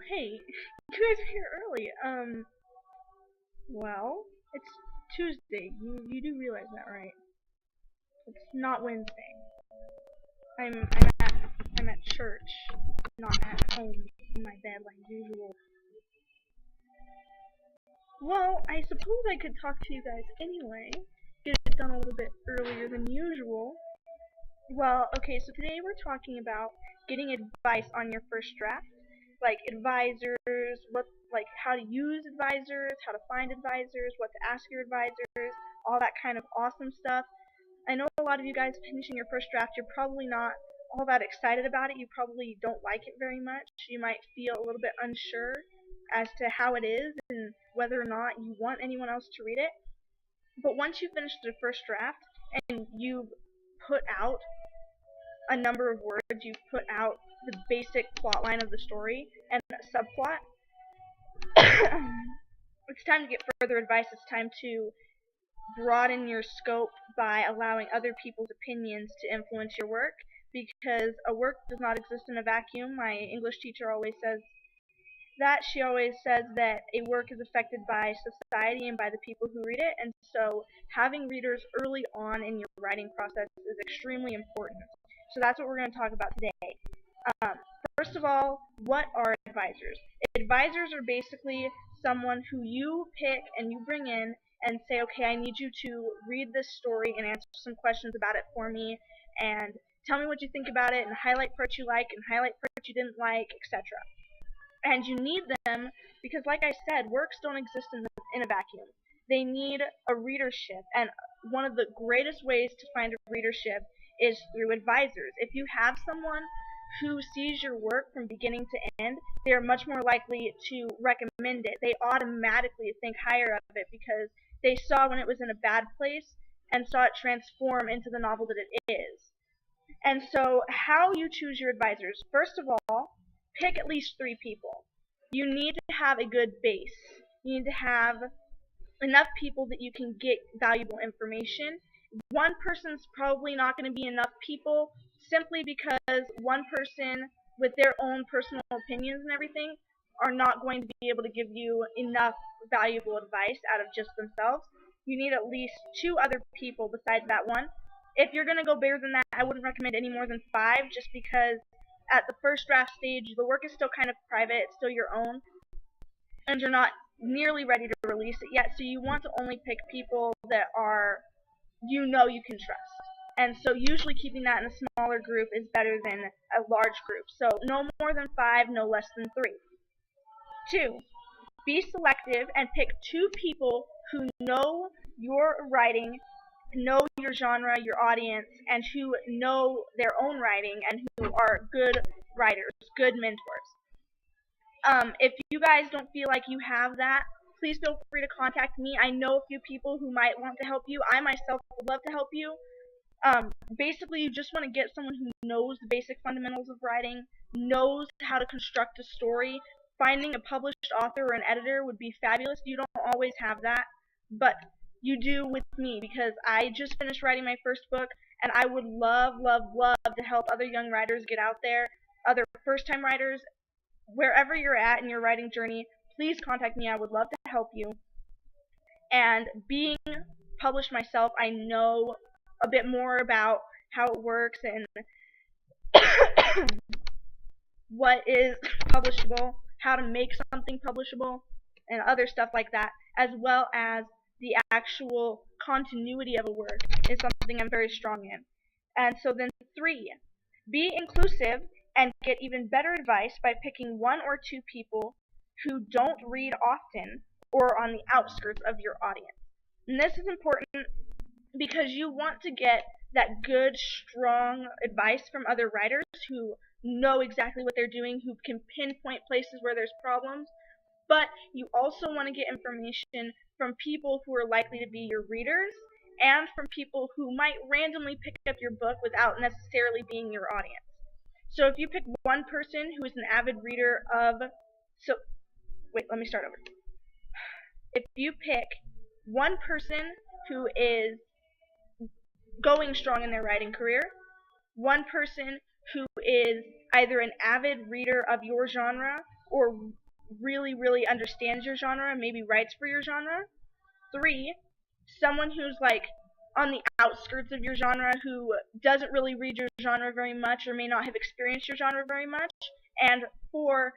Hey, you guys are here early. Well, it's Tuesday. You do realize that, right? It's not Wednesday. I'm I'm at church, not at home in my bed like usual. Well, I suppose I could talk to you guys anyway. Get it done a little bit earlier than usual. Well, okay, so today we're talking about getting advice on your first draft, like advisors, like how to use advisors, how to find advisors, what to ask your advisors, all that kind of awesome stuff. I know a lot of you guys finishing your first draft, you're probably not all that excited about it. You probably don't like it very much. You might feel a little bit unsure as to how it is and whether or not you want anyone else to read it. But once you finish the first draft and you put out a number of words, you put out the basic plot line of the story and a subplot, it's time to get further advice. It's time to broaden your scope by allowing other people's opinions to influence your work, because a work does not exist in a vacuum. My English teacher always says that. She always says that a work is affected by society and by the people who read it, and so having readers early on in your writing process is extremely important. So that's what we're going to talk about today. Um, First of all, what are advisors? Advisors are basically someone who you pick and you bring in and say, okay, I need you to read this story and answer some questions about it for me, and tell me what you think about it, and highlight parts you like and highlight parts you didn't like, etc. And you need them because, like I said, works don't exist in a vacuum. They need a readership, and one of the greatest ways to find a readership is through advisors. If you have someone who sees your work from beginning to end, they are much more likely to recommend it. They automatically think higher of it because they saw when it was in a bad place and saw it transform into the novel that it is. And so, how you choose your advisors? First of all, pick at least 3 people. You need to have a good base. You need to have enough people that you can get valuable information. One person's probably not going to be enough people, simply because one person with their own personal opinions and everything are not going to be able to give you enough valuable advice out of just themselves. You need at least 2 other people besides that one. If you're going to go bigger than that, I wouldn't recommend any more than 5, just because at the first draft stage, the work is still kind of private, it's still your own, and you're not nearly ready to release it yet, so you want to only pick people that are, you can trust. And so usually keeping that in a smaller group is better than a large group. So no more than 5, no less than 3. 2, be selective and pick 2 people who know your writing, know your genre, your audience, and who know their own writing and who are good writers, good mentors. If you guys don't feel like you have that, please feel free to contact me. I know a few people who might want to help you. I myself would love to help you. Basically, you just want to get someone who knows the basic fundamentals of writing, knows how to construct a story. Finding a published author or an editor would be fabulous. You don't always have that, but you do with me, because I just finished writing my first book, and I would love, love, love to help other young writers get out there, other first-time writers. Wherever you're at in your writing journey, please contact me. I would love to help you. And being published myself, I know a bit more about how it works and what is publishable, how to make something publishable, and other stuff like that, as well as the actual continuity of a work is something I'm very strong in. And so then 3, be inclusive and get even better advice by picking 1 or 2 people who don't read often or are on the outskirts of your audience. And this is important because you want to get that good, strong advice from other writers who know exactly what they're doing, who can pinpoint places where there's problems, but you also want to get information from people who are likely to be your readers and from people who might randomly pick up your book without necessarily being your audience. So if you pick one person who is an avid reader of, let me start over. If you pick one person who is going strong in their writing career, one person who is either an avid reader of your genre or really, really understands your genre and maybe writes for your genre. 3, someone who's like on the outskirts of your genre who doesn't really read your genre very much or may not have experienced your genre very much. And 4,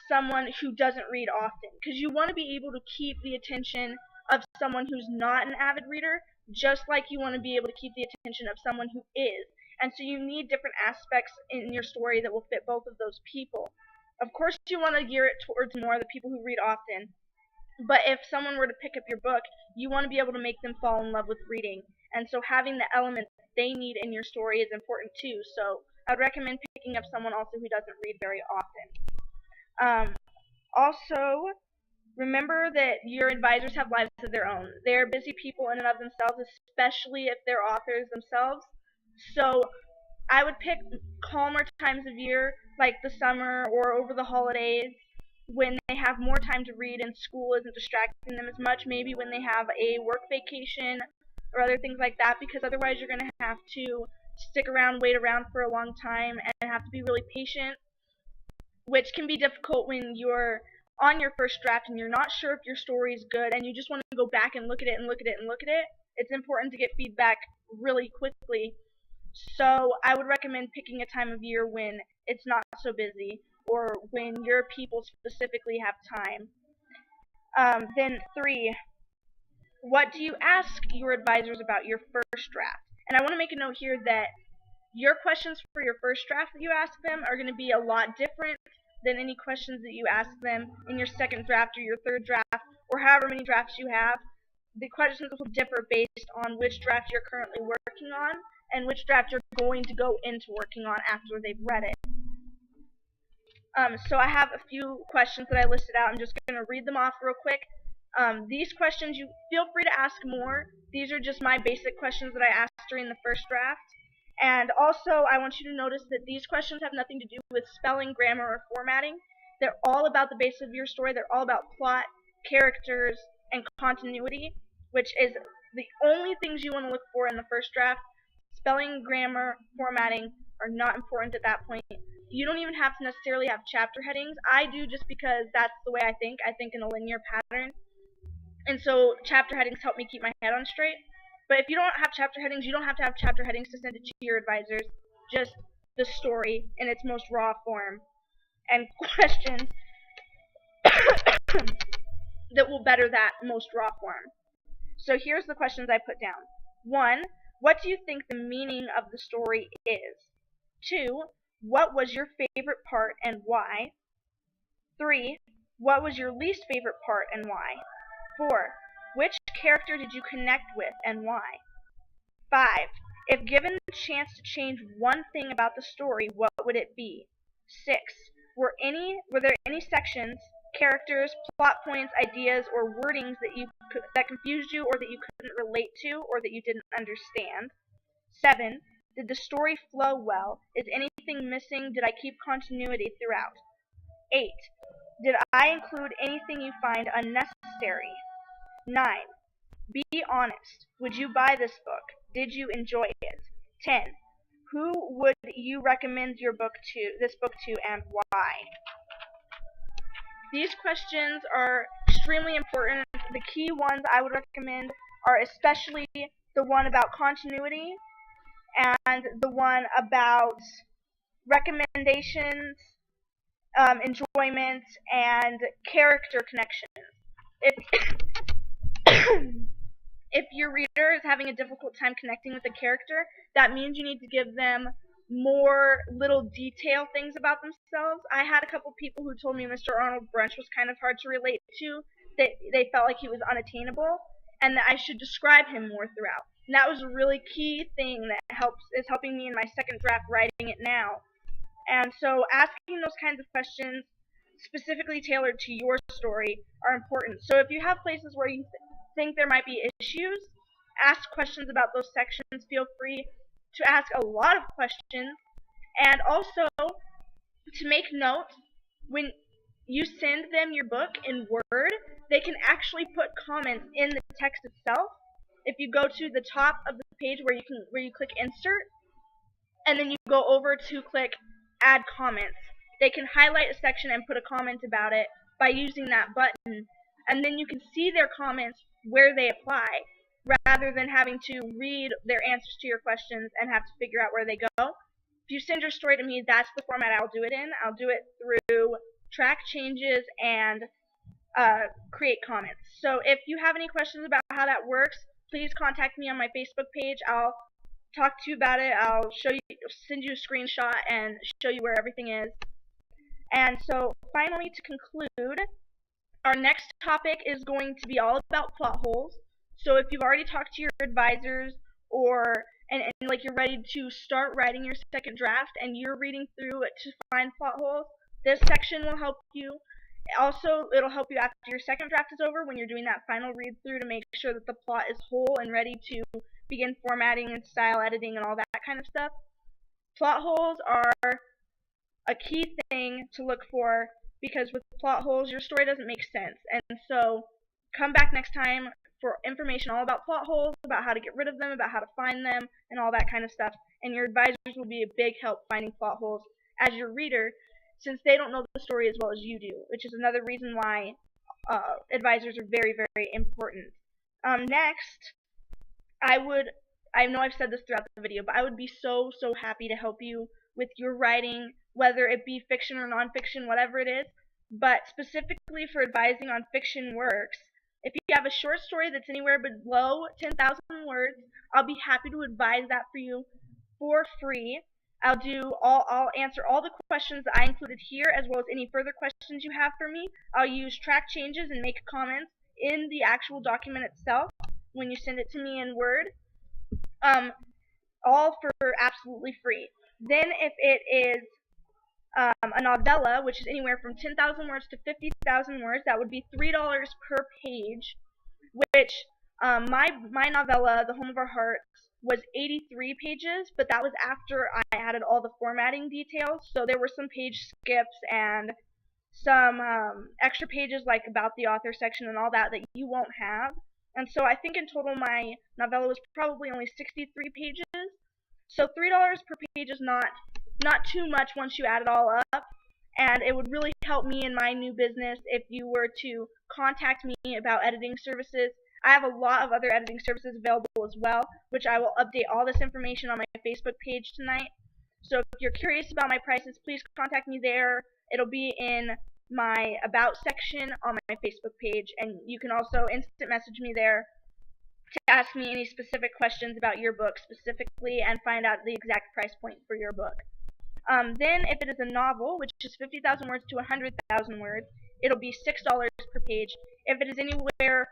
someone who doesn't read often, because you want to be able to keep the attention of someone who's not an avid reader, just like you want to be able to keep the attention of someone who is. And so you need different aspects in your story that will fit both of those people. Of course, you want to gear it towards more the people who read often, but if someone were to pick up your book, you want to be able to make them fall in love with reading. And so having the elements they need in your story is important too. So I'd recommend picking up someone also who doesn't read very often. Also, remember that your advisors have lives of their own. They're busy people in and of themselves, especially if they're authors themselves. So I would pick calmer times of year, like the summer or over the holidays, when they have more time to read and school isn't distracting them as much, maybe when they have a work vacation or other things like that, because otherwise you're going to have to stick around, wait around for a long time, and have to be really patient, which can be difficult when you're on your first draft and you're not sure if your story is good and you just want to go back and look at it and look at it and look at it. It's important to get feedback really quickly. So I would recommend picking a time of year when it's not so busy, or when your people specifically have time. Then 3, what do you ask your advisors about your first draft? And I want to make a note here that your questions for your first draft that you ask them are going to be a lot different than any questions that you ask them in your second draft or your third draft, or however many drafts you have. The questions will differ based on which draft you're currently working on and which draft you're going to go into working on after they've read it. So I have a few questions that I listed out. I'm just going to read them off real quick. These questions, you feel free to ask more. These are just my basic questions that I asked during the first draft. And also, I want you to notice that these questions have nothing to do with spelling, grammar, or formatting. They're all about the base of your story. They're all about plot, characters, and continuity, which is the only things you want to look for in the first draft. Spelling, grammar, formatting are not important at that point. You don't even have to necessarily have chapter headings. I do just because that's the way I think. I think in a linear pattern. And so chapter headings help me keep my head on straight. But if you don't have chapter headings, you don't have to have chapter headings to send it to your advisors. Just the story in its most raw form. And questions that will better that most raw form. So here's the questions I put down. 1, what do you think the meaning of the story is? 2, what was your favorite part and why? 3, what was your least favorite part and why? 4, which character did you connect with and why? 5, if given the chance to change one thing about the story, what would it be? 6, were there any sections, characters, plot points, ideas, or wordings that confused you or that you couldn't relate to or that you didn't understand? 7, did the story flow well? Is anything missing? Did I keep continuity throughout? 8, did I include anything you find unnecessary? 9, be honest. Would you buy this book? Did you enjoy it? 10, who would you recommend this book to and why? These questions are extremely important. The key ones I would recommend are especially the one about continuity and the one about recommendations, enjoyment, and character connections. If your reader is having a difficult time connecting with a character, that means you need to give them more little detail things about themselves. I had a couple people who told me Mr. Arnold Brunch was kind of hard to relate to, that they felt like he was unattainable, and that I should describe him more throughout. And that was a really key thing that is helping me in my second draft writing it now. And so asking those kinds of questions specifically tailored to your story are important. So if you have places where you think there might be issues, ask questions about those sections. Feel free to ask a lot of questions. And also, to make note, when you send them your book in Word, they can actually put comments in the text itself. If you go to the top of the page where you click Insert, and then you go over to click Add Comments, they can highlight a section and put a comment about it by using that button, and then you can see their comments where they apply, rather than having to read their answers to your questions and have to figure out where they go. If you send your story to me, that's the format I'll do it in. I'll do it through track changes and create comments. So if you have any questions about how that works, please contact me on my Facebook page. I'll talk to you about it. I'll send you a screenshot and show you where everything is. And so finally, to conclude, our next topic is going to be all about plot holes. So if you've already talked to your advisors and like you're ready to start writing your second draft and you're reading through it to find plot holes, this section will help you. Also, it'll help you after your second draft is over when you're doing that final read through to make sure that the plot is whole and ready to begin formatting and style editing and all that kind of stuff. Plot holes are a key thing to look for, because with plot holes your story doesn't make sense. And so come back next time for information all about plot holes, about how to get rid of them, about how to find them, and all that kind of stuff. And your advisors will be a big help finding plot holes as your reader, since they don't know the story as well as you do, which is another reason why advisors are very, very important. Next, I know I've said this throughout the video, but I would be so happy to help you with your writing, whether it be fiction or nonfiction, whatever it is. But specifically for advising on fiction works, if you have a short story that's anywhere below 10,000 words, I'll be happy to advise that for you for free. I'll answer all the questions that I included here, as well as any further questions you have for me. I'll use track changes and make comments in the actual document itself when you send it to me in Word. All for absolutely free. Then if it is a novella, which is anywhere from 10,000 words to 50,000 words, that would be $3 per page, which my novella, The Home of Our Hearts, was 83 pages, but that was after I added all the formatting details, so there were some page skips and some extra pages like about the author section and all that you won't have. And so I think in total my novella was probably only 63 pages. So $3 per page is not too much once you add it all up, and it would really help me in my new business if you were to contact me about editing services. I have a lot of other editing services available as well, which I will update all this information on my Facebook page tonight. So if you're curious about my prices, please contact me there. It'll be in my About section on my Facebook page, and you can also instant message me there to ask me any specific questions about your book specifically and find out the exact price point for your book. Then if it is a novel, which is 50,000 words to 100,000 words, it'll be $6 per page. If it is anywhere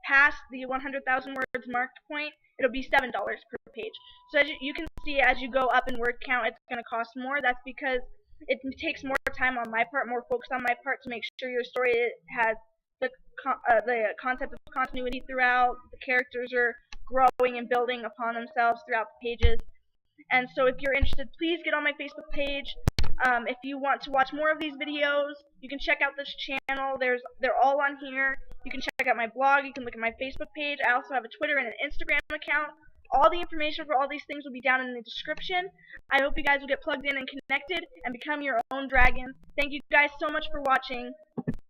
past the 100,000 words mark point, it'll be $7 per page. So as you can see, as you go up in word count, it's going to cost more. That's because it takes more time on my part, more focus on my part, to make sure your story has the concept of continuity throughout, the characters are growing and building upon themselves throughout the pages. And so if you're interested, please get on my Facebook page. If you want to watch more of these videos, you can check out this channel. They're all on here. You can check out my blog. You can look at my Facebook page. I also have a Twitter and an Instagram account. All the information for all these things will be down in the description. I hope you guys will get plugged in and connected and become your own dragon. Thank you guys so much for watching.